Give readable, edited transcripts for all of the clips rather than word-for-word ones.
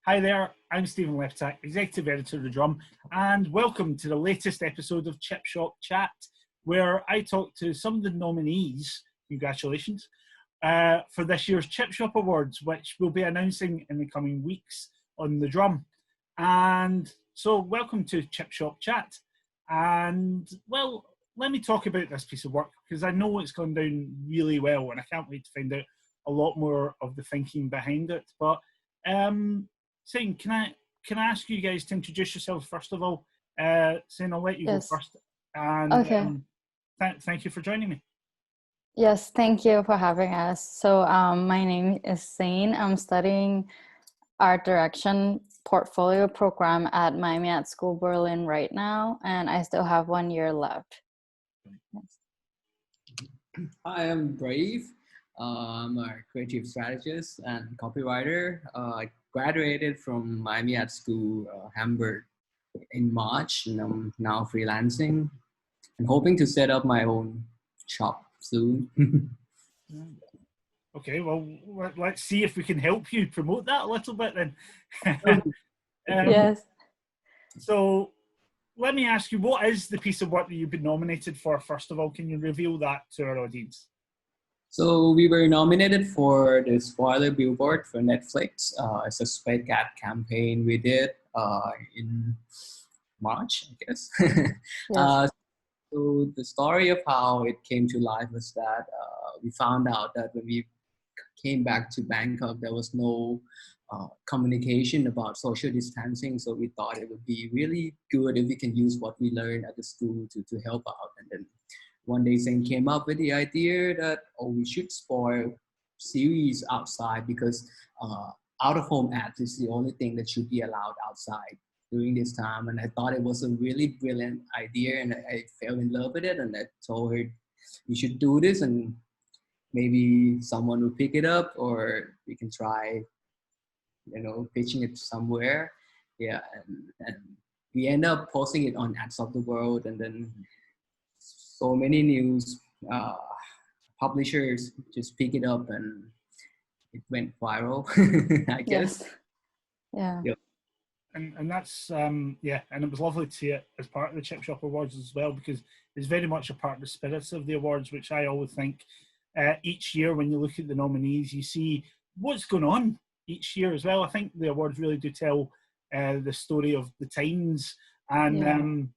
Hi there, I'm Stephen Lepitak, Executive Editor of The Drum, and welcome to the latest episode of Chip Shop Chat, where I talk to some of the nominees, congratulations, for this year's Chip Shop Awards, which we'll be announcing in the coming weeks on The Drum. And so welcome to Chip Shop Chat. And, well, let me talk about this piece of work, because I know it's gone down really well, and I can't wait to find out a lot more of the thinking behind it. But Seine, can I ask you guys to introduce yourselves first of all? Seine, I'll let you go first. And okay. Thank you for joining me. Yes, thank you for having us. So my name is Seine. I'm studying art direction portfolio program at Miami Art School Berlin right now, and I still have 1 year left. Yes. Hi, I'm Brave. I'm a creative strategist and copywriter. I graduated from Miami Art School, Hamburg in March, and I'm now freelancing and hoping to set up my own shop soon. Okay, well, let's see if we can help you promote that a little bit then. Yes. So let me ask you, what is the piece of work that you've been nominated for, first of all? Can you reveal that to our audience? So we were nominated for the Spoiler Billboard for Netflix. It's a Spade Cat campaign we did in March, I guess. Yes. So the story of how it came to life was that we found out that when we came back to Bangkok, there was no communication about social distancing. So we thought it would be really good if we can use what we learned at the school to help out. And then one day Zane came up with the idea that, we should spoil series outside because out-of-home ads is the only thing that should be allowed outside during this time. And I thought it was a really brilliant idea, and I fell in love with it. And I told her, we should do this, and maybe someone will pick it up, or we can try, pitching it somewhere. Yeah, and we end up posting it on Ads of the World, and then so many news publishers just pick it up, and it went viral, I guess. Yes. Yeah. And that's, and it was lovely to see it as part of the Chip Shop Awards as well, because it's very much a part of the spirits of the awards, which I always think each year when you look at the nominees, you see what's going on each year as well. I think the awards really do tell the story of the times and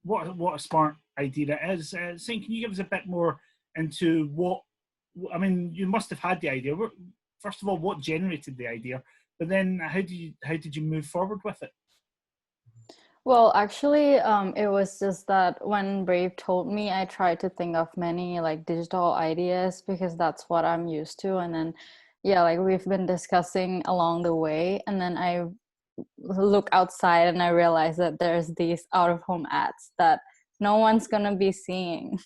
what a smart idea it is. Seine, can you give us a bit more into you must have had the idea. First of all, what generated the idea? But then how did you move forward with it? Well, actually, it was just that when Brave told me, I tried to think of many digital ideas because that's what I'm used to. And then, we've been discussing along the way. And then I look outside and I realize that there's these out-of-home ads that no one's gonna be seeing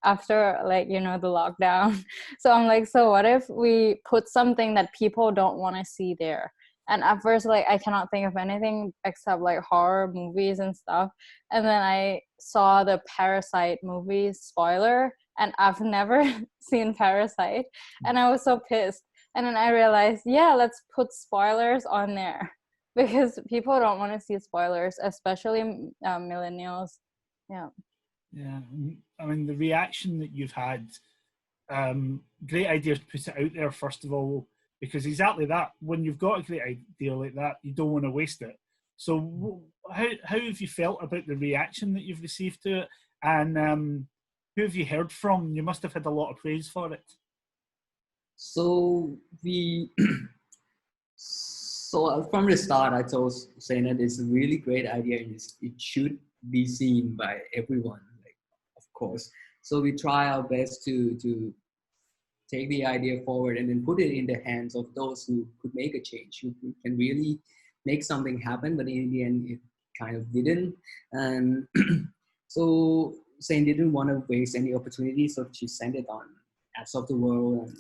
after the lockdown. So I'm like, so what if we put something that people don't want to see there? And at first, I cannot think of anything except horror movies and stuff. And then I saw the Parasite movie, Spoiler, and I've never seen Parasite. And I was so pissed. And then I realized, let's put spoilers on there because people don't want to see spoilers, especially millennials. Yeah. Yeah. I mean, the reaction that you've had, great idea to put it out there, first of all, because exactly that, when you've got a great idea like that, you don't want to waste it. So how have you felt about the reaction that you've received to it? And who have you heard from? You must have had a lot of praise for it. So from the start, I told Seine that it's a really great idea and it should be seen by everyone, of course. So we try our best to take the idea forward and then put it in the hands of those who could make a change, who can really make something happen. But in the end, it kind of didn't. And so Seine didn't want to waste any opportunity, so she sent it on Ads of the World.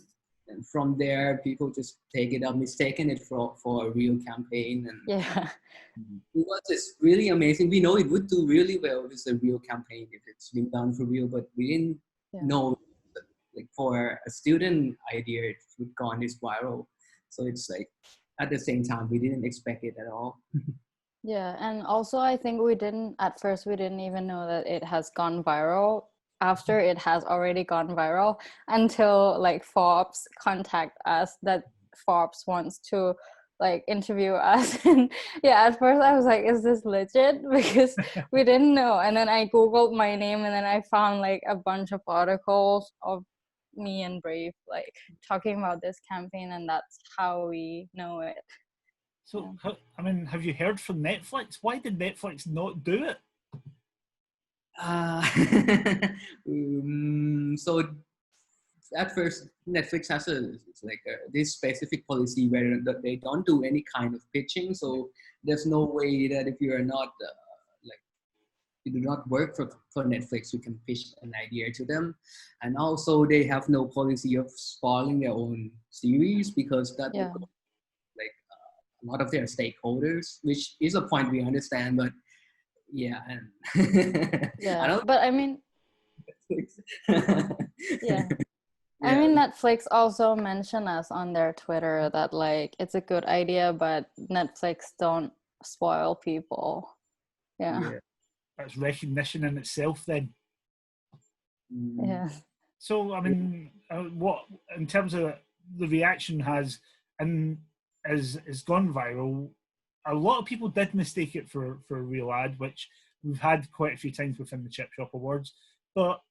And from there, people just take it up, mistaken it for a real campaign. And it was just really amazing. We know it would do really well with a real campaign if it's been done for real, but we didn't know for a student idea, it would gone this viral. So it's at the same time, we didn't expect it at all. Yeah, and also I think at first we didn't even know that it has gone viral after it has already gone viral, until like Forbes contact us, that Forbes wants to like interview us. And yeah, at first I was like, is this legit? Because we didn't know. And then I Googled my name, and then I found like a bunch of articles of me and Brave like talking about this campaign, and that's how we know it. So, I mean, have you heard from Netflix? Why did Netflix not do it? So at first, Netflix has this specific policy where they don't do any kind of pitching. So there's no way that if you are not like you do not work for Netflix, you can pitch an idea to them. And also, they have no policy of spoiling their own series, because that would go like a lot of their stakeholders, which is a point we understand, but yeah, and Yeah, I don't. but I mean, yeah. I mean, Netflix also mentioned us on their Twitter that like it's a good idea, but Netflix don't spoil people. Yeah. That's recognition in itself, then. Yeah. So, I mean, what in terms of the reaction has and has gone viral? A lot of people did mistake it for a real ad, which we've had quite a few times within the Chip Shop Awards. But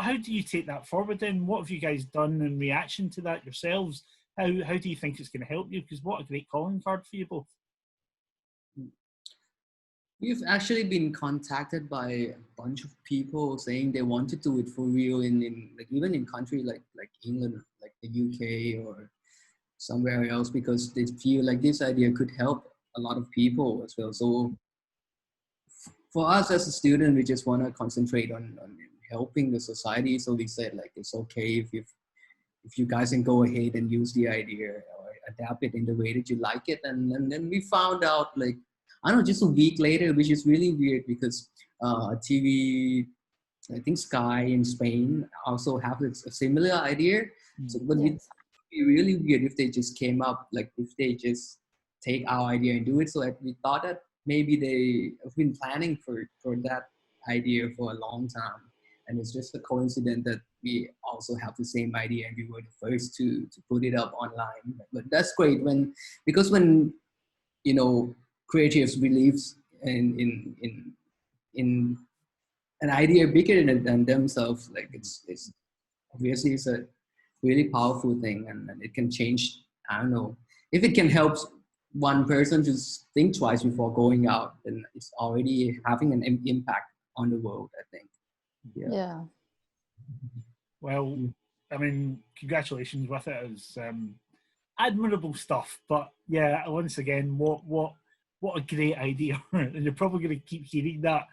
how do you take that forward then? What have you guys done in reaction to that yourselves? How do you think it's going to help you? Because what a great calling card for you both. We've actually been contacted by a bunch of people saying they want to do it for real in like even in country like England, like the UK or somewhere else, because they feel like this idea could help a lot of people as well. So for us as a student, we just want to concentrate on helping the society. So we said like it's okay if you guys can go ahead and use the idea or adapt it in the way that you like it. And then we found out like, I don't know, just a week later, which is really weird because TV, I think Sky in Spain also have a similar idea. So, but it would be really weird if they just came up, like if they just take our idea and do it. So we thought that maybe they have been planning for that idea for a long time. And it's just a coincidence that we also have the same idea and we were the first to put it up online. But that's great because when, you know, creatives believes in an idea bigger than themselves, like it's obviously it's a really powerful thing, and it can change. I don't know, if it can help one person to think twice before going out, then it's already having an impact on the world, I think. Yeah. Well, I mean, congratulations with it. It's admirable stuff. But yeah, once again, what a great idea, and you're probably going to keep hearing that.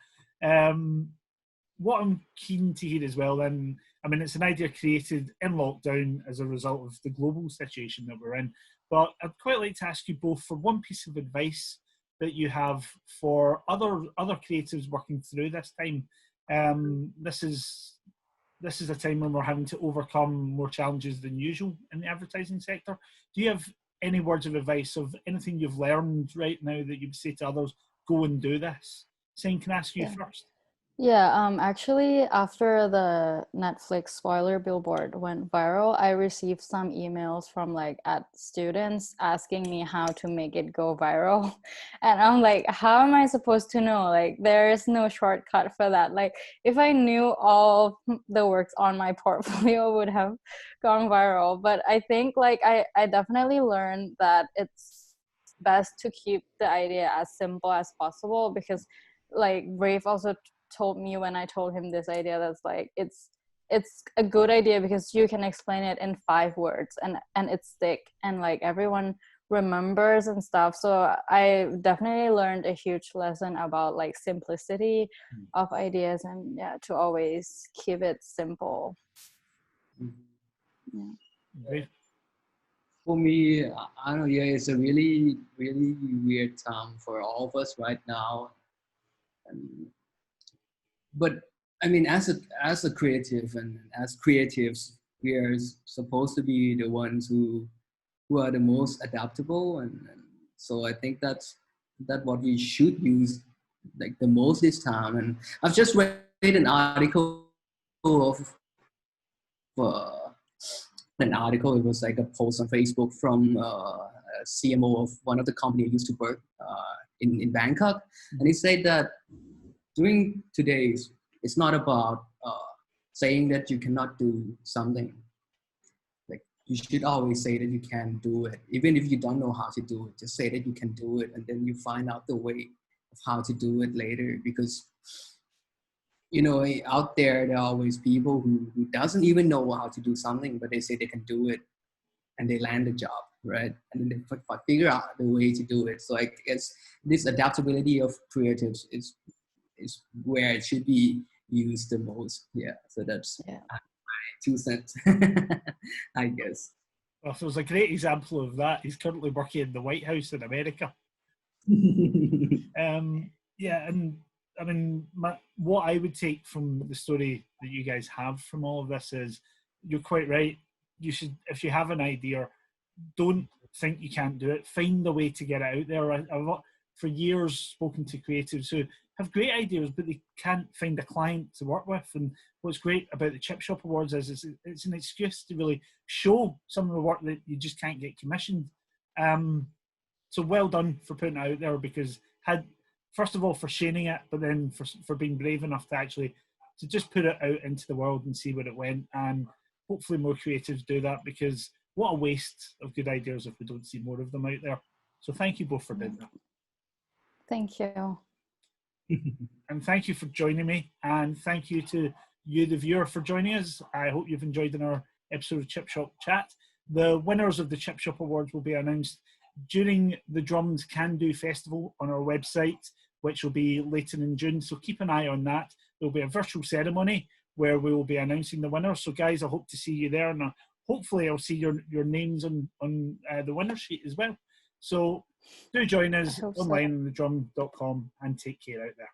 What I'm keen to hear as well, then, I mean, it's an idea created in lockdown as a result of the global situation that we're in. But I'd quite like to ask you both for one piece of advice that you have for other creatives working through this time. This is a time when we're having to overcome more challenges than usual in the advertising sector. Do you have any words of advice of anything you've learned right now that you'd say to others, go and do this? Seine, can I ask you first? Yeah, actually, after the Netflix Spoiler Billboard went viral, I received some emails from like students asking me how to make it go viral. And I'm like, how am I supposed to know? Like, there is no shortcut for that. Like, if I knew all the works on my portfolio would have gone viral. But I think like I definitely learned that it's best to keep the idea as simple as possible, because like Brave also told me when I told him this idea, that's like it's a good idea because you can explain it in 5 words and it's thick and like everyone remembers and stuff. So I definitely learned a huge lesson about like simplicity of ideas, and yeah, to always keep it simple. Yeah. For me, I don't know, yeah, it's a really, really weird time for all of us right now. But I mean, as a creative and as creatives, we are supposed to be the ones who who are the most adaptable, and so I think that what we should use like the most this time. And I've just read an article of uh, it was like a post on Facebook from a CMO of one of the company I used to work in Bangkok, and he said that during today's, it's not about saying that you cannot do something. Like you should always say that you can do it, even if you don't know how to do it. Just say that you can do it, and then you find out the way of how to do it later. Because out there are always people who doesn't even know how to do something, but they say they can do it, and they land the job, right? And then they figure out the way to do it. So I guess this adaptability of creatives is where it should be used the most. Yeah. So that's my 2 cents, I guess. Well, so there's a great example of that. He's currently working in the White House in America. Yeah, and I mean, what I would take from the story that you guys have from all of this is, you're quite right. You should, if you have an idea, don't think you can't do it. Find a way to get it out there. I've for years spoken to creatives who have great ideas, but they can't find a client to work with. And what's great about the Chip Shop Awards is it's an excuse to really show some of the work that you just can't get commissioned. So well done for putting it out there, because first of all, for sharing it, but then for being brave enough to actually to just put it out into the world and see where it went. And hopefully more creatives do that, because what a waste of good ideas if we don't see more of them out there. So thank you both for doing that. Thank you. And thank you for joining me. And thank you to you, the viewer, for joining us. I hope you've enjoyed our episode of Chip Shop Chat. The winners of the Chip Shop Awards will be announced during the Drums Can Do Festival on our website, which will be later in June. So keep an eye on that. There'll be a virtual ceremony where we will be announcing the winners. So guys, I hope to see you there, and hopefully I'll see your names on the winner sheet as well. So do join us online on thedrum.com, and take care out there.